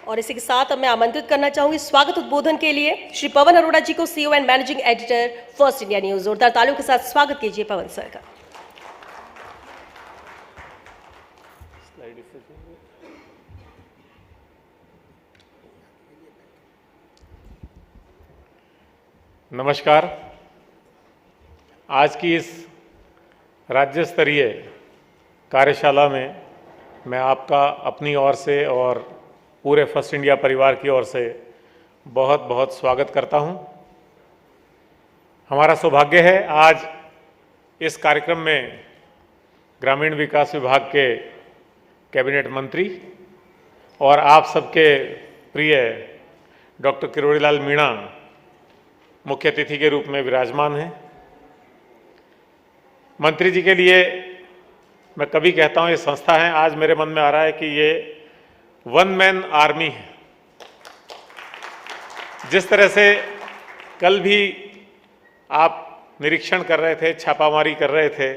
और इसी के साथ अब मैं आमंत्रित करना चाहूंगी स्वागत उद्बोधन के लिए श्री पवन अरोड़ा जी को, CEO and managing editor, first India news. जोरदार तालियों के साथ स्वागत कीजिए पवन सर का। नमस्कार। आज की इस राज्य स्तरीय कार्यशाला में मैं आपका अपनी ओर से और पूरे फर्स्ट इंडिया परिवार की ओर से बहुत बहुत स्वागत करता हूं। हमारा सौभाग्य है आज इस कार्यक्रम में ग्रामीण विकास विभाग के कैबिनेट मंत्री और आप सबके प्रिय डॉक्टर किरोड़ीलाल मीणा मुख्य अतिथि के रूप में विराजमान हैं। मंत्री जी के लिए मैं कभी कहता हूं ये संस्था है, आज मेरे मन में आ रहा है कि ये वन मैन आर्मी है। जिस तरह से कल भी आप निरीक्षण कर रहे थे, छापामारी कर रहे थे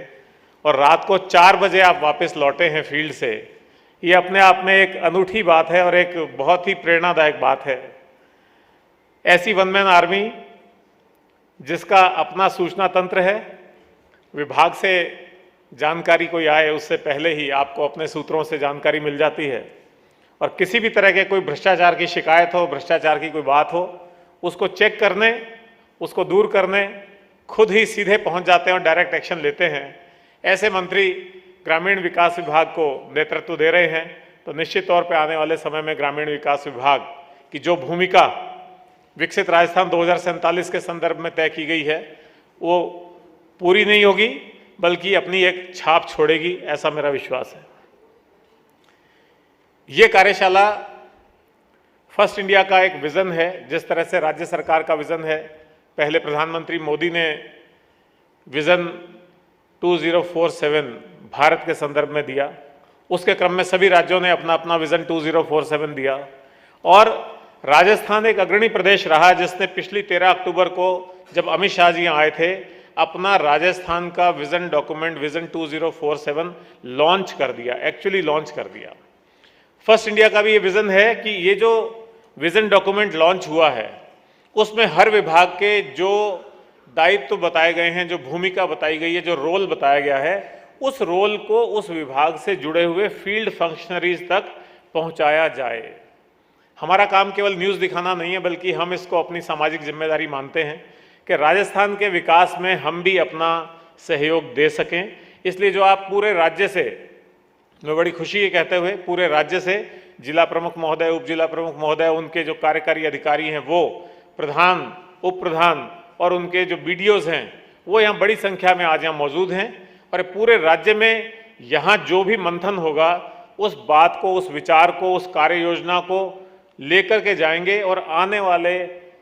और रात को 4 बजे आप वापस लौटे हैं फील्ड से, ये अपने आप में एक अनूठी बात है और एक बहुत ही प्रेरणादायक बात है। ऐसी वन मैन आर्मी जिसका अपना सूचना तंत्र है, विभाग से जानकारी कोई आए उससे पहले ही आपको अपने सूत्रों से जानकारी मिल जाती है और किसी भी तरह के कोई भ्रष्टाचार की शिकायत हो, भ्रष्टाचार की कोई बात हो, उसको चेक करने, उसको दूर करने खुद ही सीधे पहुंच जाते हैं और डायरेक्ट एक्शन लेते हैं। ऐसे मंत्री ग्रामीण विकास विभाग को नेतृत्व दे रहे हैं, तो निश्चित तौर पर आने वाले समय में ग्रामीण विकास विभाग की जो भूमिका विकसित राजस्थान 2047 के संदर्भ में तय की गई है वो पूरी नहीं होगी बल्कि अपनी एक छाप छोड़ेगी, ऐसा मेरा विश्वास है। ये कार्यशाला फर्स्ट इंडिया का एक विजन है। जिस तरह से राज्य सरकार का विजन है, पहले प्रधानमंत्री मोदी ने विजन 2047 भारत के संदर्भ में दिया, उसके क्रम में सभी राज्यों ने अपना अपना विजन 2047 दिया और राजस्थान एक अग्रणी प्रदेश रहा जिसने पिछली 13 अक्टूबर को जब अमित शाह जी आए थे अपना राजस्थान का विजन डॉक्यूमेंट विजन 2047 लॉन्च कर दिया, एक्चुअली लॉन्च कर दिया। फर्स्ट इंडिया का भी ये विजन है कि ये जो विजन डॉक्यूमेंट लॉन्च हुआ है उसमें हर विभाग के जो दायित्व बताए गए हैं, जो भूमिका बताई गई है, जो रोल बताया गया है, उस रोल को उस विभाग से जुड़े हुए फील्ड फंक्शनरीज तक पहुंचाया जाए। हमारा काम केवल न्यूज़ दिखाना नहीं है बल्कि हम इसको अपनी सामाजिक जिम्मेदारी मानते हैं कि राजस्थान के विकास में हम भी अपना सहयोग दे सकें। इसलिए जो आप पूरे राज्य से, मैं बड़ी खुशी ये कहते हुए पूरे राज्य से जिला प्रमुख महोदय, उप जिला प्रमुख महोदय, उनके जो कार्यकारी अधिकारी हैं वो, प्रधान, उप प्रधान और उनके जो बीडीओज हैं वो यहाँ बड़ी संख्या में आज यहाँ मौजूद हैं और पूरे राज्य में यहाँ जो भी मंथन होगा उस बात को, उस विचार को, उस कार्य योजना को लेकर के जाएंगे और आने वाले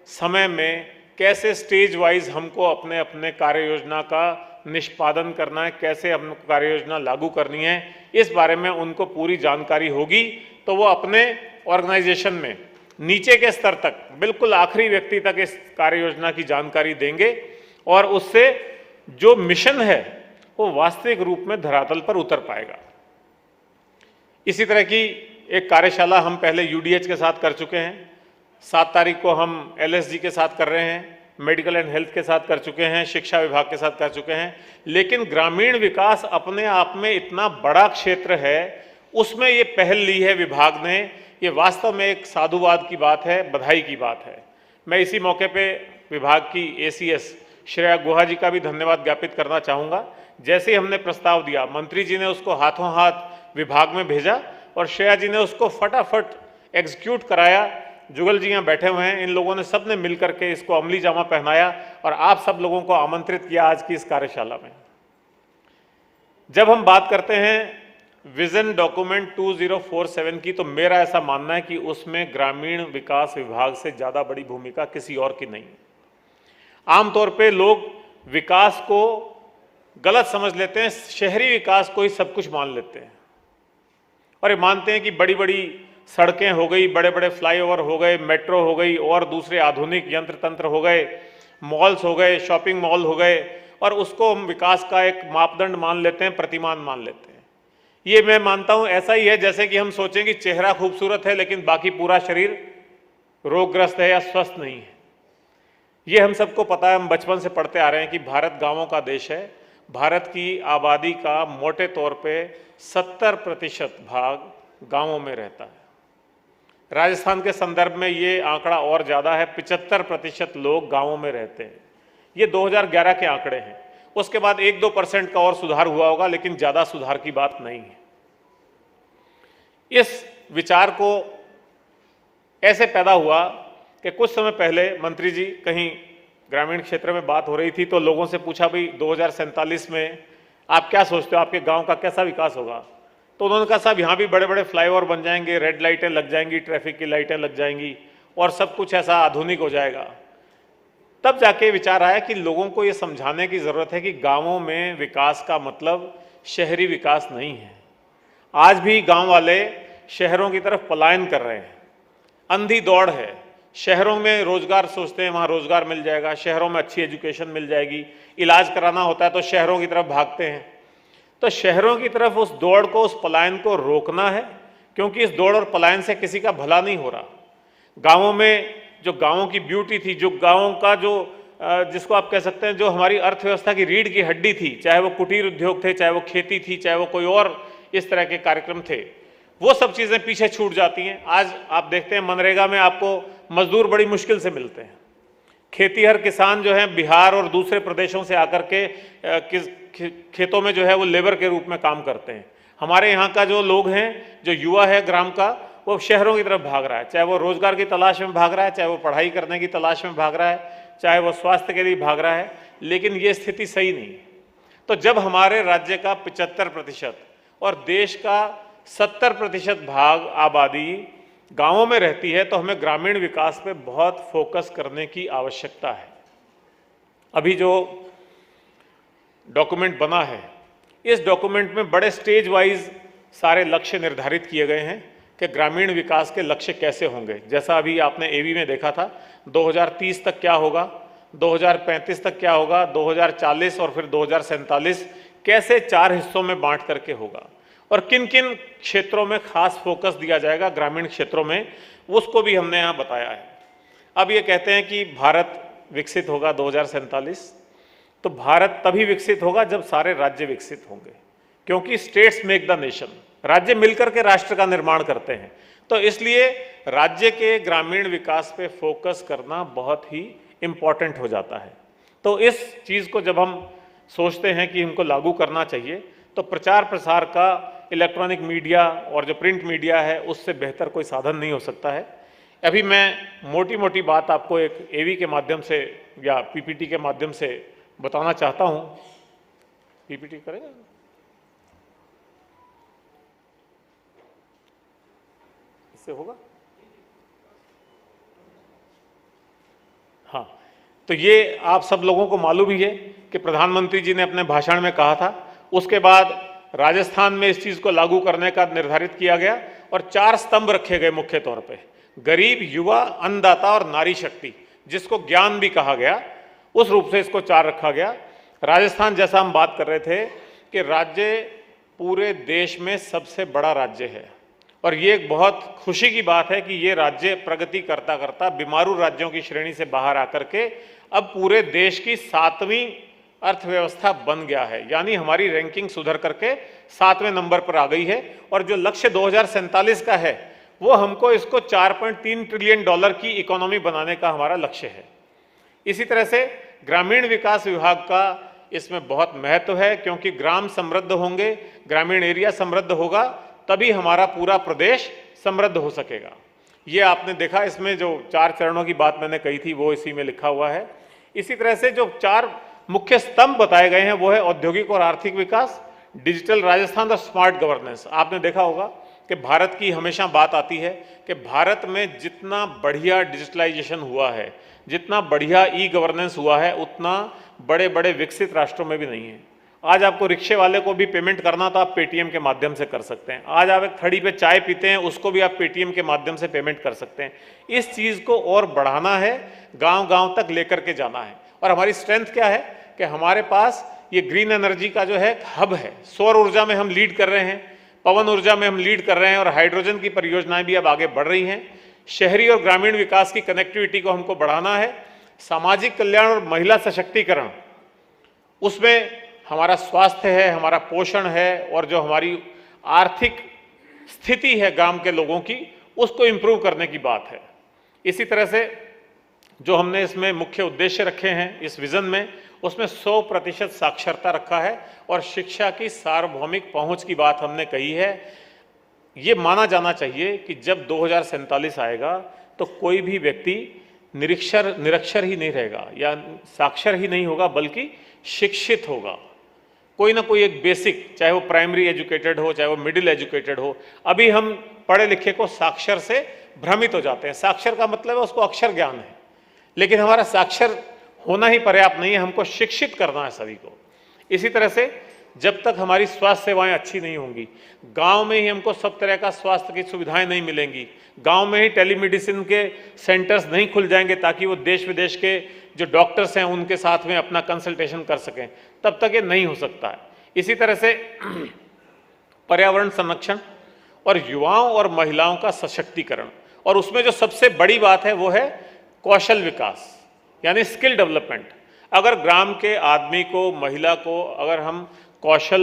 समय में कैसे स्टेज वाइज हमको अपने अपने कार्य योजना का निष्पादन करना है, कैसे हमको कार्य योजना लागू करनी है, इस बारे में उनको पूरी जानकारी होगी। तो वो अपने ऑर्गेनाइजेशन में नीचे के स्तर तक, बिल्कुल आखिरी व्यक्ति तक इस कार्य योजना की जानकारी देंगे और उससे जो मिशन है वो वास्तविक रूप में धरातल पर उतर पाएगा। इसी तरह की एक कार्यशाला हम पहले यूडीएच के साथ कर चुके हैं, 7 तारीख को हम एलएसजी के साथ कर रहे हैं, मेडिकल एंड हेल्थ के साथ कर चुके हैं, शिक्षा विभाग के साथ कर चुके हैं। लेकिन ग्रामीण विकास अपने आप में इतना बड़ा क्षेत्र है, उसमें ये पहल ली है विभाग ने, ये वास्तव में एक साधुवाद की बात है, बधाई की बात है। मैं इसी मौके पे विभाग की एसीएस श्रेया गुहा जी का भी धन्यवाद ज्ञापित करना चाहूँगा। जैसे ही हमने प्रस्ताव दिया, मंत्री जी ने उसको हाथों हाथ विभाग में भेजा और श्रेया जी ने उसको फटाफट एग्जीक्यूट कराया। जुगल जी यहाँ बैठे हुए हैं, इन लोगों ने सब ने मिलकर के इसको अमली जामा पहनाया और आप सब लोगों को आमंत्रित किया आज की इस कार्यशाला में। जब हम बात करते हैं विजन डॉक्यूमेंट 2047 की, तो मेरा ऐसा मानना है कि उसमें ग्रामीण विकास विभाग से ज़्यादा बड़ी भूमिका किसी और की नहीं। आमतौर पे लोग विकास को गलत समझ लेते हैं, शहरी विकास को ही सब कुछ मान लेते हैं और ये मानते हैं कि बड़ी बड़ी सड़कें हो गई, बड़े बड़े फ्लाईओवर हो गए, मेट्रो हो गई और दूसरे आधुनिक यंत्र तंत्र हो गए, मॉल्स हो गए, शॉपिंग मॉल हो गए और उसको हम विकास का एक मापदंड मान लेते हैं, प्रतिमान मान लेते हैं। ये मैं मानता हूं ऐसा ही है जैसे कि हम सोचें कि चेहरा खूबसूरत है लेकिन बाकी पूरा शरीर रोगग्रस्त है या स्वस्थ नहीं है। ये हम सबको पता है, हम बचपन से पढ़ते आ रहे हैं कि भारत गांवों का देश है। भारत की आबादी का मोटे तौर पे 70% भाग गांवों में रहता है। राजस्थान के संदर्भ में ये आंकड़ा और ज़्यादा है, 75% लोग गांवों में रहते हैं। ये 2011 के आंकड़े हैं। उसके बाद 1-2% का और सुधार हुआ होगा, लेकिन ज़्यादा सुधार की बात नहीं है। इस विचार को ऐसे पैदा हुआ कि कुछ समय पहले मंत्री जी कहीं ग्रामीण क्षेत्र में बात हो रही थी, तो लोगों से पूछा भाई 2047 में आप क्या सोचते हो, आपके गांव का कैसा विकास होगा? तो उन्होंने कहा साहब यहाँ भी बड़े बड़े फ्लाईओवर बन जाएंगे, रेड लाइटें लग जाएंगी, ट्रैफिक की लाइटें लग जाएंगी और सब कुछ ऐसा आधुनिक हो जाएगा। तब जाके विचार आया कि लोगों को ये समझाने की जरूरत है कि गांवों में विकास का मतलब शहरी विकास नहीं है। आज भी गांव वाले शहरों की तरफ पलायन कर रहे हैं, अंधी दौड़ है। शहरों में रोजगार सोचते हैं, वहां रोजगार मिल जाएगा, शहरों में अच्छी एजुकेशन मिल जाएगी, इलाज कराना होता है तो शहरों की तरफ भागते हैं। तो शहरों की तरफ उस दौड़ को, उस पलायन को रोकना है, क्योंकि इस दौड़ और पलायन से किसी का भला नहीं हो रहा। गांवों में जो गांवों की ब्यूटी थी, जो गांवों का जो जिसको आप कह सकते हैं जो हमारी अर्थव्यवस्था की रीढ़ की हड्डी थी, चाहे वो कुटीर उद्योग थे, चाहे वो खेती थी, चाहे वो कोई और इस तरह के कार्यक्रम थे, वो सब चीजें पीछे छूट जाती हैं। आज आप देखते हैं मनरेगा में आपको मजदूर बड़ी मुश्किल से मिलते हैं। खेतीहर किसान जो हैं बिहार और दूसरे प्रदेशों से आकर के खेतों में जो है वो लेबर के रूप में काम करते हैं। हमारे यहाँ का जो लोग हैं, जो युवा है ग्राम का, वो शहरों की तरफ भाग रहा है, चाहे वो रोजगार की तलाश में भाग रहा है, चाहे वो पढ़ाई करने की तलाश में भाग रहा है, चाहे वो स्वास्थ्य के लिए भाग रहा है, लेकिन ये स्थिति सही नहीं है। तो जब हमारे राज्य का 75% और देश का 70% भाग आबादी गांवों में रहती है, तो हमें ग्रामीण विकास पे बहुत फोकस करने की आवश्यकता है। अभी जो डॉक्यूमेंट बना है, इस डॉक्यूमेंट में बड़े स्टेज वाइज सारे लक्ष्य निर्धारित किए गए हैं कि ग्रामीण विकास के लक्ष्य कैसे होंगे। जैसा अभी आपने एवी में देखा था, 2030 तक क्या होगा, 2035 तक क्या होगा, 2040 और फिर 2047 कैसे 4 हिस्सों में बांट करके होगा और किन किन क्षेत्रों में खास फोकस दिया जाएगा ग्रामीण क्षेत्रों में, उसको भी हमने यहाँ बताया है। अब ये कहते हैं कि भारत विकसित होगा 2047, तो भारत तभी विकसित होगा जब सारे राज्य विकसित होंगे, क्योंकि स्टेट्स मेक द नेशन, राज्य मिलकर के राष्ट्र का निर्माण करते हैं। तो इसलिए राज्य के ग्रामीण विकास पे फोकस करना बहुत ही इंपॉर्टेंट हो जाता है। तो इस चीज़ को जब हम सोचते हैं कि हमको लागू करना चाहिए, तो प्रचार प्रसार का इलेक्ट्रॉनिक मीडिया और जो प्रिंट मीडिया है उससे बेहतर कोई साधन नहीं हो सकता है। अभी मैं मोटी मोटी बात आपको एक एवी के माध्यम से या पीपीटी के माध्यम से बताना चाहता हूं। पीपीटी करेगा? इससे होगा? हाँ, तो ये आप सब लोगों को मालूम ही है कि प्रधानमंत्री जी ने अपने भाषण में कहा था। उसके बाद राजस्थान में इस चीज को लागू करने का निर्धारित किया गया और 4 स्तंभ रखे गए मुख्य तौर पे, गरीब, युवा, अन्नदाता और नारी शक्ति, जिसको ज्ञान भी कहा गया, उस रूप से इसको 4 रखा गया। राजस्थान, जैसा हम बात कर रहे थे कि राज्य पूरे देश में सबसे बड़ा राज्य है और ये एक बहुत खुशी की बात है कि ये राज्य प्रगति करता करता बीमारू राज्यों की श्रेणी से बाहर आकर के अब पूरे देश की 7वीं अर्थव्यवस्था बन गया है। यानी हमारी रैंकिंग सुधर करके 7वें नंबर पर आ गई है और जो लक्ष्य 2047 का है वो हमको इसको $4.3 ट्रिलियन की इकोनॉमी बनाने का हमारा लक्ष्य है। इसी तरह से ग्रामीण विकास विभाग का इसमें बहुत महत्व है, क्योंकि ग्राम समृद्ध होंगे, ग्रामीण एरिया समृद्ध होगा, तभी हमारा पूरा प्रदेश समृद्ध हो सकेगा। ये आपने देखा, इसमें जो 4 चरणों की बात मैंने कही थी वो इसी में लिखा हुआ है। इसी तरह से जो 4 मुख्य स्तंभ बताए गए हैं वो है औद्योगिक और आर्थिक विकास, डिजिटल राजस्थान और स्मार्ट गवर्नेंस। आपने देखा होगा कि भारत की हमेशा बात आती है कि भारत में जितना बढ़िया डिजिटलाइजेशन हुआ है, जितना बढ़िया ई गवर्नेंस हुआ है, उतना बड़े बड़े विकसित राष्ट्रों में भी नहीं है। आज आपको रिक्शे वाले को भी पेमेंट करना तो आप पेटीएम के माध्यम से कर सकते हैं। आज आप एक थड़ी पे चाय पीते हैं, उसको भी आप पेटीएम के माध्यम से पेमेंट कर सकते हैं। इस चीज़ को और बढ़ाना है, गांव गांव तक लेकर के जाना है। और हमारी स्ट्रेंथ क्या है कि हमारे पास ये ग्रीन एनर्जी का जो है हब है, सौर ऊर्जा में हम लीड कर रहे हैं, पवन ऊर्जा में हम लीड कर रहे हैं और हाइड्रोजन की परियोजनाएं भी अब आगे बढ़ रही हैं। शहरी और ग्रामीण विकास की कनेक्टिविटी को हमको बढ़ाना है। सामाजिक कल्याण और महिला सशक्तिकरण, उसमें हमारा स्वास्थ्य है, हमारा पोषण है और जो हमारी आर्थिक स्थिति है गांव के लोगों की, उसको इम्प्रूव करने की बात है। इसी तरह से जो हमने इसमें मुख्य उद्देश्य रखे हैं इस विजन में, उसमें 100% साक्षरता रखा है और शिक्षा की सार्वभौमिक पहुंच की बात हमने कही है। ये माना जाना चाहिए कि जब 2047 आएगा तो कोई भी व्यक्ति निरक्षर ही नहीं रहेगा या साक्षर ही नहीं होगा, बल्कि शिक्षित होगा। कोई ना कोई एक बेसिक, चाहे वो प्राइमरी एजुकेटेड हो, चाहे वो मिडिल एजुकेटेड हो। अभी हम पढ़े लिखे को साक्षर से भ्रमित हो जाते हैं। साक्षर का मतलब है उसको अक्षर ज्ञान है, लेकिन हमारा साक्षर होना ही पर्याप्त नहीं है, हमको शिक्षित करना है सभी को। इसी तरह से जब तक हमारी स्वास्थ्य सेवाएं अच्छी नहीं होंगी, गांव में ही हमको सब तरह का स्वास्थ्य की सुविधाएं नहीं मिलेंगी, गांव में ही टेलीमेडिसिन के सेंटर्स नहीं खुल जाएंगे ताकि वो देश विदेश के जो डॉक्टर्स हैं उनके साथ में अपना कंसल्टेशन कर सकें, तब तक ये नहीं हो सकता है। इसी तरह से पर्यावरण संरक्षण और युवाओं और महिलाओं का सशक्तिकरण, और उसमें जो सबसे बड़ी बात है वो है कौशल विकास, यानी स्किल डेवलपमेंट। अगर ग्राम के आदमी को, महिला को अगर हम कौशल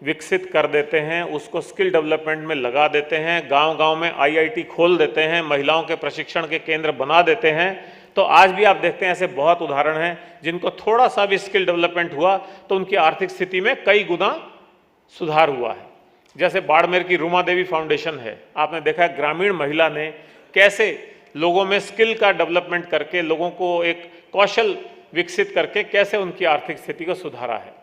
विकसित कर देते हैं, उसको स्किल डेवलपमेंट में लगा देते हैं, गांव-गांव में आईआईटी खोल देते हैं, महिलाओं के प्रशिक्षण के केंद्र बना देते हैं, तो आज भी आप देखते हैं ऐसे बहुत उदाहरण हैं जिनको थोड़ा सा भी स्किल डेवलपमेंट हुआ तो उनकी आर्थिक स्थिति में कई गुना सुधार हुआ है। जैसे बाड़मेर की रूमा देवी फाउंडेशन है, आपने देखा है ग्रामीण महिला ने कैसे लोगों में स्किल का डेवलपमेंट करके, लोगों को एक कौशल विकसित करके कैसे उनकी आर्थिक स्थिति को सुधारा है।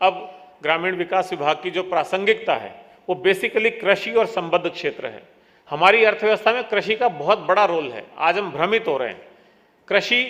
अब ग्रामीण विकास विभाग की जो प्रासंगिकता है वो बेसिकली कृषि और संबद्ध क्षेत्र है। हमारी अर्थव्यवस्था में कृषि का बहुत बड़ा रोल है। आज हम भ्रमित हो रहे हैं, कृषि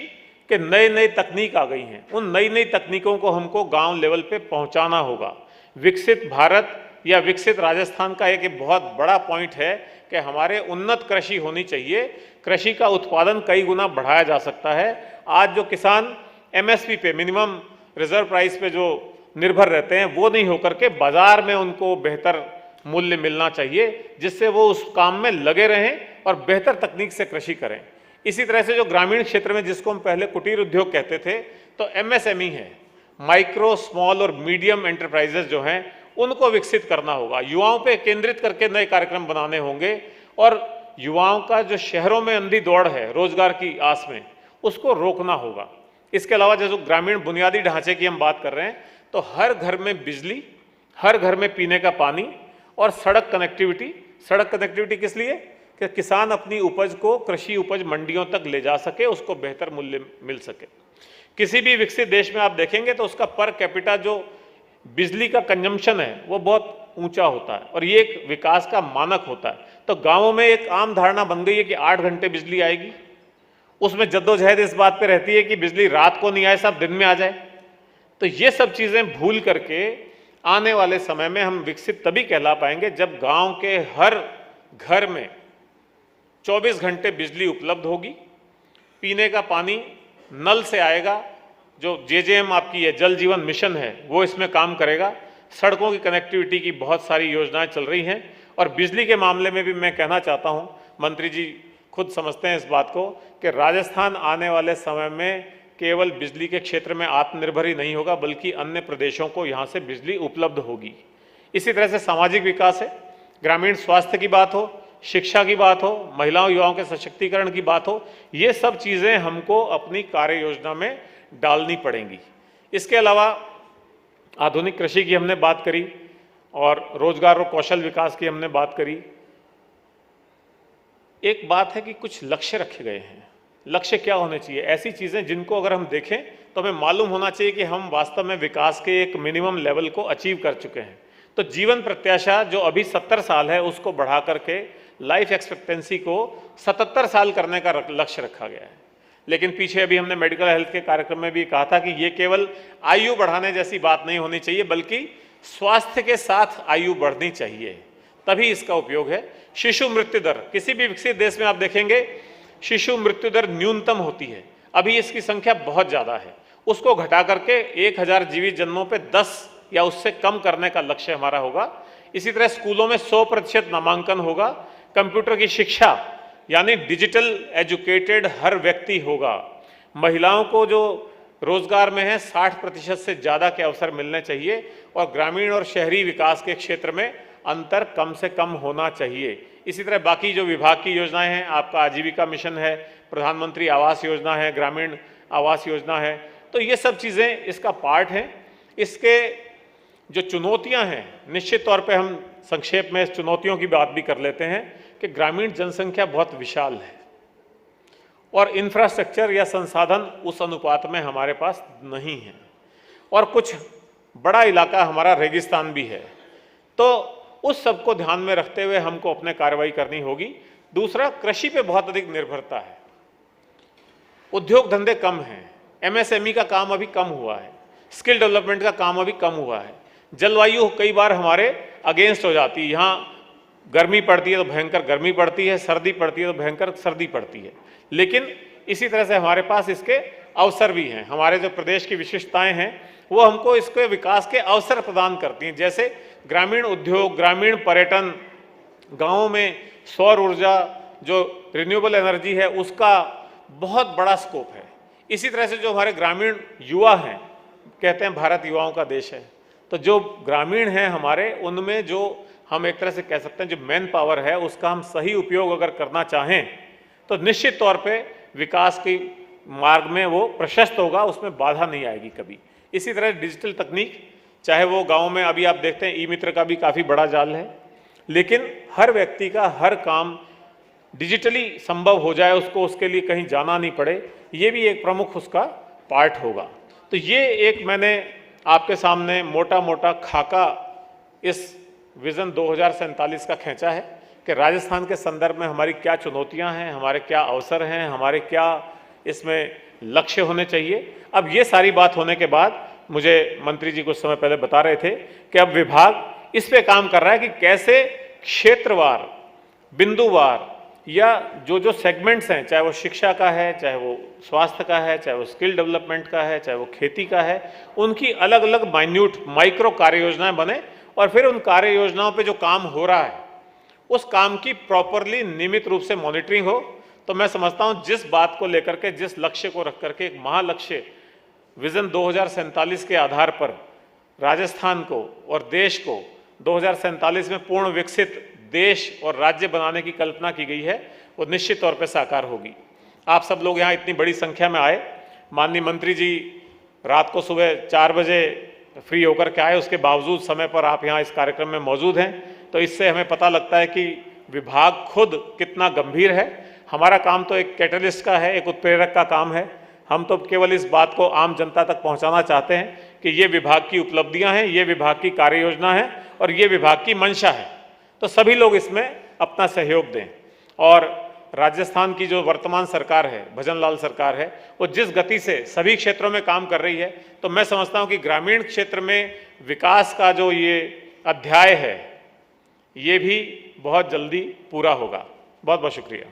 के नए नए तकनीक आ गई हैं, उन नई नई तकनीकों को हमको गांव लेवल पे पहुंचाना होगा। विकसित भारत या विकसित राजस्थान का एक बहुत बड़ा पॉइंट है कि हमारे उन्नत कृषि होनी चाहिए। कृषि का उत्पादन कई गुना बढ़ाया जा सकता है। आज जो किसान एमएसपी पे, मिनिमम रिजर्व प्राइस पे जो निर्भर रहते हैं, वो नहीं होकर के बाजार में उनको बेहतर मूल्य मिलना चाहिए, जिससे वो उस काम में लगे रहें और बेहतर तकनीक से कृषि करें। इसी तरह से जो ग्रामीण क्षेत्र में, जिसको हम पहले कुटीर उद्योग कहते थे, तो एमएसएमई है, माइक्रो, स्मॉल और मीडियम एंटरप्राइजेस जो हैं, उनको विकसित करना होगा। युवाओं पे केंद्रित करके नए कार्यक्रम बनाने होंगे और युवाओं का जो शहरों में अंधी दौड़ है रोजगार की आस में, उसको रोकना होगा। इसके अलावा जो ग्रामीण बुनियादी ढांचे की हम बात कर रहे हैं, तो हर घर में बिजली, हर घर में पीने का पानी और सड़क कनेक्टिविटी। सड़क कनेक्टिविटी किस लिए? कि किसान अपनी उपज को कृषि उपज मंडियों तक ले जा सके, उसको बेहतर मूल्य मिल सके। किसी भी विकसित देश में आप देखेंगे तो उसका पर कैपिटा जो बिजली का कंजम्पशन है वो बहुत ऊंचा होता है और ये एक विकास का मानक होता है। तो गांवों में एक आम धारणा बन गई है कि 8 घंटे बिजली आएगी, उसमें जद्दोजहद इस बात पे रहती है कि बिजली रात को नहीं आए, सब दिन में आ जाए। तो ये सब चीजें भूल करके आने वाले समय में हम विकसित तभी कहला पाएंगे जब गांव के हर घर में 24 घंटे बिजली उपलब्ध होगी, पीने का पानी नल से आएगा, जो जेजेएम आपकी है, जल जीवन मिशन है, वो इसमें काम करेगा। सड़कों की कनेक्टिविटी की बहुत सारी योजनाएं चल रही हैं और बिजली के मामले में भी मैं कहना चाहता हूं, मंत्री जी खुद समझते हैं इस बात को कि राजस्थान आने वाले समय में केवल बिजली के क्षेत्र में आत्मनिर्भर ही नहीं होगा, बल्कि अन्य प्रदेशों को यहाँ से बिजली उपलब्ध होगी। इसी तरह से सामाजिक विकास है, ग्रामीण स्वास्थ्य की बात हो, शिक्षा की बात हो, महिलाओं युवाओं के सशक्तिकरण की बात हो, ये सब चीज़ें हमको अपनी कार्य योजना में डालनी पड़ेंगी। इसके अलावा आधुनिक कृषि की हमने बात करी और रोजगार और कौशल विकास की हमने बात करी। एक बात है कि कुछ लक्ष्य रखे गए हैं। लक्ष्य क्या होने चाहिए? ऐसी चीज़ें जिनको अगर हम देखें तो हमें मालूम होना चाहिए कि हम वास्तव में विकास के एक मिनिमम लेवल को अचीव कर चुके हैं। तो जीवन प्रत्याशा जो अभी 70 साल है, उसको बढ़ा करके लाइफ एक्सपेक्टेंसी को 77 साल करने का लक्ष्य रखा गया है। लेकिन पीछे अभी हमने मेडिकल हेल्थ के कार्यक्रम में भी कहा था कि ये केवल आयु बढ़ाने जैसी बात नहीं होनी चाहिए, बल्कि स्वास्थ्य के साथ आयु बढ़नी चाहिए, तभी इसका उपयोग है। शिशु मृत्यु दर, किसी भी विकसित देश में आप देखेंगे शिशु मृत्यु दर न्यूनतम होती है, अभी इसकी संख्या बहुत ज़्यादा है। उसको घटा करके 1000 जीवित जन्मों पे 10 या उससे कम करने का लक्ष्य हमारा होगा। इसी तरह स्कूलों में 100% नामांकन होगा। कंप्यूटर की शिक्षा यानी डिजिटल एजुकेटेड हर व्यक्ति होगा। महिलाओं को जो रोजगार में है 60% से ज़्यादा के अवसर मिलने चाहिए और ग्रामीण और शहरी विकास के क्षेत्र में अंतर कम से कम होना चाहिए। इसी तरह बाकी जो विभाग की योजनाएं हैं, आपका आजीविका मिशन है, प्रधानमंत्री आवास योजना है, ग्रामीण आवास योजना है, तो ये सब चीज़ें इसका पार्ट हैं। इसके जो चुनौतियां हैं, निश्चित तौर पे हम संक्षेप में इस चुनौतियों की बात भी कर लेते हैं कि ग्रामीण जनसंख्या बहुत विशाल है और इंफ्रास्ट्रक्चर या संसाधन उस अनुपात में हमारे पास नहीं है और कुछ बड़ा इलाका हमारा रेगिस्तान भी है। तो उस सब को ध्यान में रखते हुए हमको अपने कार्रवाई करनी होगी। दूसरा, कृषि पे बहुत अधिक निर्भरता है, उद्योग धंधे कम हैं, एमएसएमई का काम अभी कम हुआ है, स्किल डेवलपमेंट का काम अभी कम हुआ है। जलवायु कई बार हमारे अगेंस्ट हो जाती है, यहाँ गर्मी पड़ती है तो भयंकर गर्मी पड़ती है, सर्दी पड़ती है तो भयंकर सर्दी पड़ती है। लेकिन इसी तरह से हमारे पास इसके अवसर भी हैं। हमारे जो प्रदेश की विशिष्टताएं हैं वो हमको इसके विकास के अवसर प्रदान करती हैं, जैसे ग्रामीण उद्योग, ग्रामीण पर्यटन, गाँवों में सौर ऊर्जा, जो रिन्यूएबल एनर्जी है उसका बहुत बड़ा स्कोप है। इसी तरह से जो हमारे ग्रामीण युवा हैं, कहते हैं भारत युवाओं का देश है, तो जो ग्रामीण हैं हमारे, उनमें जो हम एक तरह से कह सकते हैं जो मैन पावर है उसका हम सही उपयोग अगर करना चाहें तो निश्चित तौर पे विकास की मार्ग में वो प्रशस्त होगा, उसमें बाधा नहीं आएगी कभी। इसी तरह डिजिटल तकनीक, चाहे वो गाँव में अभी आप देखते हैं ई मित्र का भी काफ़ी बड़ा जाल है, लेकिन हर व्यक्ति का हर काम डिजिटली संभव हो जाए, उसको उसके लिए कहीं जाना नहीं पड़े, ये भी एक प्रमुख उसका पार्ट होगा। तो ये एक मैंने आपके सामने मोटा मोटा खाका इस विज़न 2047 का खींचा है कि राजस्थान के संदर्भ में हमारी क्या चुनौतियां हैं, हमारे क्या अवसर हैं, हमारे क्या इसमें लक्ष्य होने चाहिए। अब ये सारी बात होने के बाद मुझे मंत्री जी कुछ समय पहले बता रहे थे कि अब विभाग इस पे काम कर रहा है कि कैसे क्षेत्रवार, बिंदुवार या जो जो सेगमेंट्स हैं, चाहे वो शिक्षा का है, चाहे वो स्वास्थ्य का है, चाहे वो स्किल डेवलपमेंट का है, चाहे वो खेती का है, उनकी अलग अलग माइन्यूट माइक्रो कार्य योजनाएं बने और फिर उन कार्य योजनाओं पे जो काम हो रहा है उस काम की प्रॉपरली नियमित रूप से मॉनिटरिंग हो। तो मैं समझता हूं जिस बात को लेकर के, जिस लक्ष्य को रख करके एक महालक्ष्य विजन 2047 के आधार पर राजस्थान को और देश को 2047 में पूर्ण विकसित देश और राज्य बनाने की कल्पना की गई है, वो निश्चित तौर पे साकार होगी। आप सब लोग यहाँ इतनी बड़ी संख्या में आए, माननीय मंत्री जी रात को सुबह 4 बजे फ्री होकर के आए, उसके बावजूद समय पर आप यहाँ इस कार्यक्रम में मौजूद हैं, तो इससे हमें पता लगता है कि विभाग खुद कितना गंभीर है। हमारा काम तो एक कैटलिस्ट का है, एक उत्प्रेरक का काम है। हम तो केवल इस बात को आम जनता तक पहुँचाना चाहते हैं कि ये विभाग की उपलब्धियाँ हैं, ये विभाग की कार्य योजना है और ये विभाग की मंशा है। तो सभी लोग इसमें अपना सहयोग दें और राजस्थान की जो वर्तमान सरकार है, भजन लाल सरकार है, वो जिस गति से सभी क्षेत्रों में काम कर रही है, तो मैं समझता हूँ कि ग्रामीण क्षेत्र में विकास का जो ये अध्याय है ये भी बहुत जल्दी पूरा होगा। बहुत बहुत शुक्रिया।